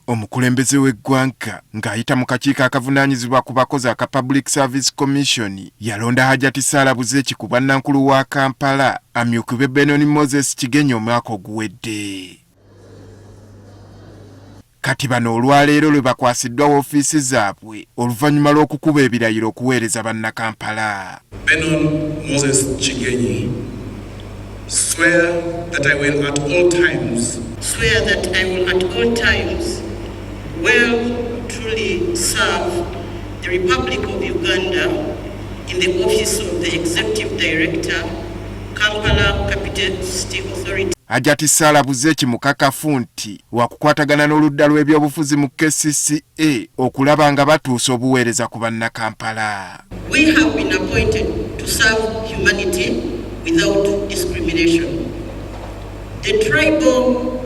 Omukulembeze w'eggwanga ng'ayita mu kakiiko akavunaanyizibwa ku bakozi aka Public Service Commission yalonda Hajjati Sharifah Buzeki ku bwannankulu wa Kampala amyukibwe Benon Moses Kigenyi omwaka oguwedde. Kati bano olwaleero lwe bakwasiddwa woofiisi zaabwe oluvannyuma lw'okukuba ebirayiro okuweereza bannakampala. Benon Moses Kigenyi, swear that I will at all times well truly serve the Republic of Uganda in the office of the Executive Director, Kampala Capital City Authority. Hajjati Sharifah Buzeki mukakafu nti wakukwatagana n'oludda lw'ebyobufuzi mu KCCA okulaba nga batuusa obuweereza ku bannakampala. We have been appointed to serve humanity without discrimination. The tribal,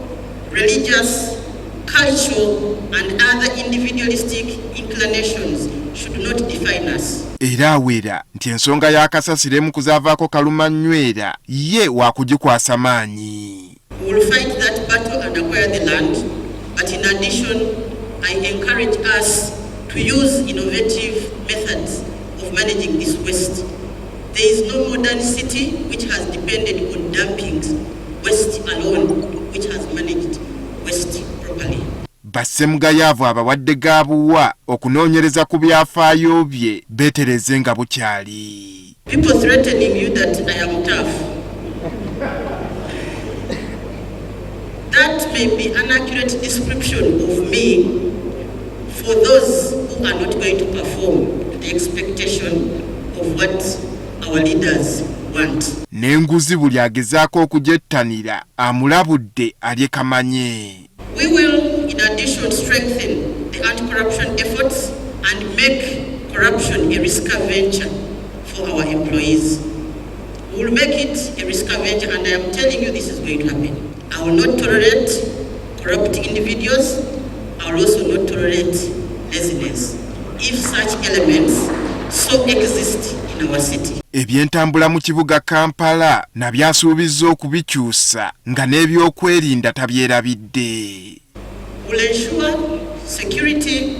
religious, cultural and other individualistic inclinations should not define us. Era awera nti ensonga ya Kasasiro emu kuzaavaako kalumanywera ye waakugikwasa maanyi. We will fight that battle and acquire the land, but in addition, I encourage us to use innovative methods of managing this waste. There is no modern city which has depended on dumping waste alone, which has managed waste properly. Bassemugayaavu abawadde gaabuwa okunoonyereza ku byafaayo bye beetereze nga bukyali. People threatening you that I am tough. That may be an accurate description of me for those who are not going to perform to the expectation of what our leaders want. N'enguzi buli agezaako okugyettanira amulabudde alyekamanye. We will, in addition, strengthen the anti-corruption efforts and make corruption a risky venture for our employees. We will make it a risky venture, and I am telling you this is going to happen. I will not tolerate corrupt individuals. I will also not tolerate laziness, if such elements so exist in our city. Ebyentambula mu kibuga Kampala nabyasuubizza okubikyusa nga n'eby'okwerinda tabyerabidde. Will ensure security,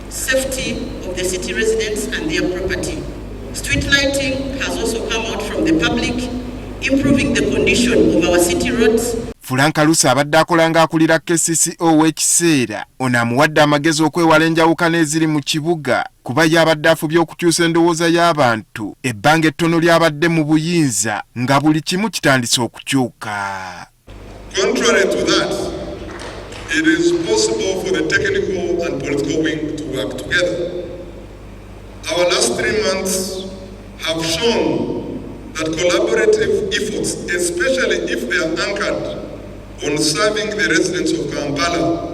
safety of the city residents and their property. Street lighting has also come out from the public, improving the condition of our city roads. Fulanka Lusa abadde akolanga Akulira KCCA w'ekiseera ono amuwadde amagezi okwewala enjawukana eziri mu kibuga kuba yabadde afubye okukyusa endowooza y'abantu ebbanga ettono lyabadde mu buyinza nga buli kimu kitandise okukyuka. Contrary to that, it is possible for the technical and political wing to work together. Our last 3 months have shown that collaborative efforts, especially if they are anchored on serving the residents of Kampala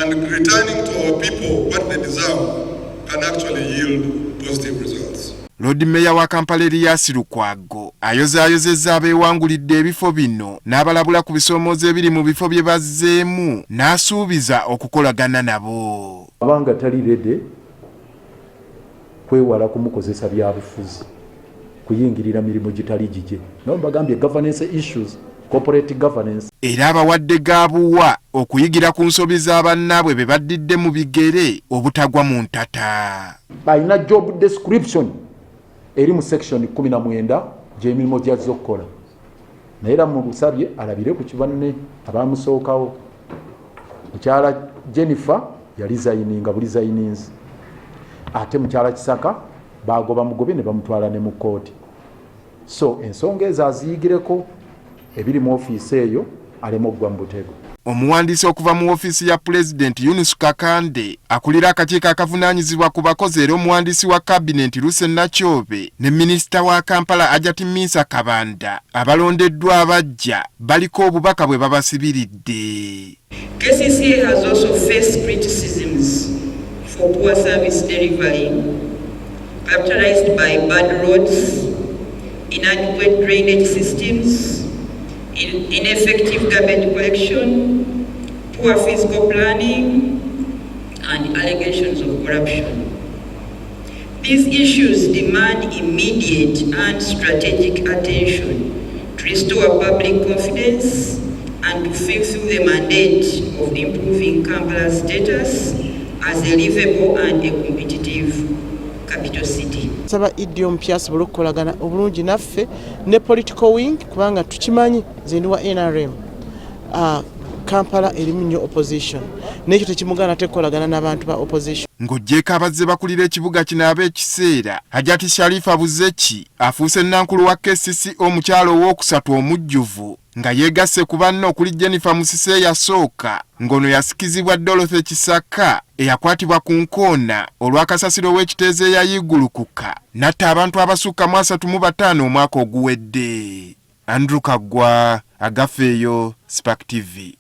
and returning to our people what they deserve, can actually yield positive results. Lord Mayor wa Kampala Lukwago ayozaayozezza abeewangulidde ebifo bino n'abalabula ku bisoomoozo ebiri mu bifo bye bazzeemu n'asuubiza okukolagana nabo. Abanga tali rede kwewala kumukozesa byabufuzi kuyingirira mirimu gitali gije. Nabo bagambye governance issues, corporate governance. Era abawadde gaabuwa okuyigira ku nsobi z'abannaabwe be baddidde mu bigere obutagwa mu ntata. Balina job description eri mu section 19 gy'emirimu gy'azze okukola. Naye era mu busabye alabire ku kibanne abamusookawo. Mukyala Jennifer yalizayininga bulizayinins. Ate mukyala Kisaka bagoba mugobe ne bamutwala ne mu kooti. So ensonga ezo aziyigireko ebiri mu ofiisi eyo alema okugwa mu butego. Omuwandiisi okuva mu ofiisi ya President Yunus Kakande akulira akakiiko akavunaanyizibwa ku bakozi era omuwandiisi wa Kabinenti Luse Nakyobe ne Minisita wa Kampala Hajjati Kabanda abalondeddwa abajja baliko obubaka bwe babasibiridde. KCCA has also faced criticisms for poor service delivery, characterized by bad roads, inadequate drainage systems, ineffective garbage collection, poor physical planning, and allegations of corruption. These issues demand immediate and strategic attention to restore public confidence and and to fulfill the mandate of improving Kampala's status as a livable and a competitive capital city. Saba idiom pias bulukolagana obulungi naffe ne political wing kubanga tukimanyi zinduwa NRM. Kampala erimu nnyo opposition. Nekyo tekimugana tekolagana n'abantu ba opposition. Ng'ogyeko abazze bakulira ekibuga kino ab'ekiseera, Hajjati Sharifah Buzeki afuuse nnankulu wa KCCA omukyalo ow'okusatu omujjuvu nga yeegasse ku banne okuli Jennifer Musisi eyasooka ng'ono yasikizibwa Dorothy Kisaka eyakwatibwa ku nkoona olwa Kasasiro w'ekiteezo eyayiggulukuka n'atta abantu abasukka mu 35 omwaka oguwedde. Andrew Kagwa, Agafeeyo, Spark TV.